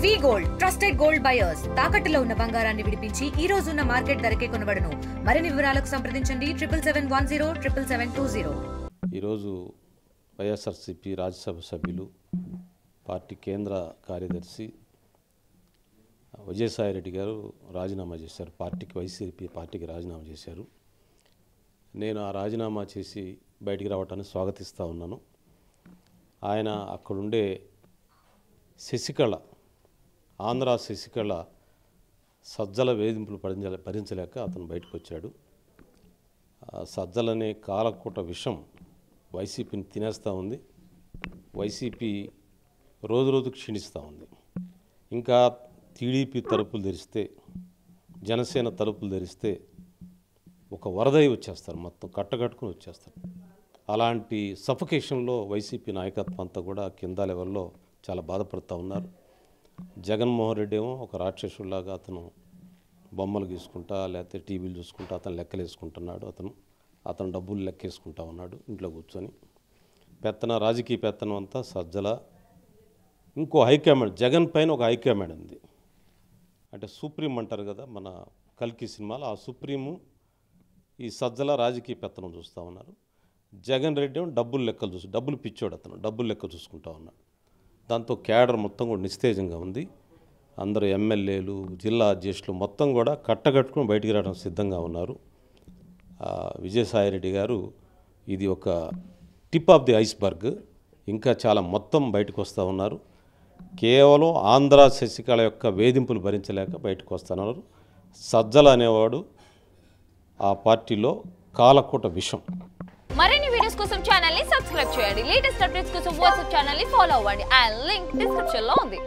వి gold trusted gold buyers తాకట్టులో ఉన్న బంగారాన్ని విడిపించి ఈ రోజు ఉన్న మార్కెట్ ధరకే కొనబడును. మరిన్ని వివరాలకు సంప్రదించండి 7710 ఈరోజు వైఎస్ఆర్సీపీ రాజ్యసభ సభ్యులు పార్టీ కేంద్ర కార్యదర్శి విజయసాయిరెడ్డి గారు రాజీనామా చేశారు. వైసీపీ పార్టీకి రాజీనామా చేశారు. నేను ఆ రాజీనామా చేసి బయటికి రావటాన్ని స్వాగతిస్తూ ఉన్నాను. ఆయన అక్కడుండే శశికళ, ఆంధ్ర శశికళ సజ్జల వేధింపులు భరించలేక అతను బయటకు వచ్చాడు. సజ్జలనే కాలకూట విషం వైసీపీని తినేస్తూ ఉంది. వైసీపీ రోజు రోజు క్షీణిస్తూ ఉంది. ఇంకా టీడీపీ తలుపులు తెరిస్తే, జనసేన తలుపులు తెరిస్తే ఒక వరదై వచ్చేస్తారు, మొత్తం కట్టకట్టుకుని వచ్చేస్తారు. అలాంటి సఫకేషన్లో వైసీపీ నాయకత్వం అంతా కూడా కింద లెవెల్లో చాలా బాధపడుతూ ఉన్నారు. జగన్మోహన్ రెడ్డి ఏమో ఒక రాక్షసులాగా అతను బొమ్మలు గీసుకుంటా లేకపోతే టీవీలు చూసుకుంటా అతను లెక్కలు వేసుకుంటున్నాడు. అతను డబ్బులు లెక్కేసుకుంటా ఉన్నాడు ఇంట్లో కూర్చొని. రాజకీయ పెత్తనం అంతా సజ్జల. ఇంకో హైకమాండ్, జగన్ పైన ఒక హైకమాండ్ ఉంది. అంటే సుప్రీం అంటారు కదా మన కల్కి సినిమాలో, ఆ సుప్రీము ఈ సజ్జల రాజకీయ పెత్తనం చూస్తూ ఉన్నారు. జగన్ రెడ్డి ఏమో డబ్బులు పిచ్చోడు, అతను డబ్బులు లెక్క చూసుకుంటా ఉన్నాడు. దాంతో క్యాడర్ మొత్తం కూడా నిస్తేజంగా ఉంది. అందరూ ఎమ్మెల్యేలు, జిల్లా అధ్యక్షులు మొత్తం కూడా కట్టకట్టుకుని బయటికి రావడం సిద్ధంగా ఉన్నారు. విజయసాయిరెడ్డి గారు ఇది ఒక టిప్ ఆఫ్ ది ఐస్బర్గ్, ఇంకా చాలా మొత్తం బయటకు వస్తూ ఉన్నారు. కేవలం ఆంధ్ర శశికళ యొక్క వేధింపులు భరించలేక బయటకు వస్తున్నారు. సజ్జల అనేవాడు ఆ పార్టీలో కాలకూట విషం. మరిన్ని వీడియోస్ కోసం ఛానల్ ని సబ్స్క్రైబ్ చేయండి. లేటెస్ట్ అప్డేట్స్ కోసం వాట్సాప్ ఛానల్ ని ఫాలో అవ్వండి. ఆ లింక్ డిస్క్రిప్షన్ లో ఉంది.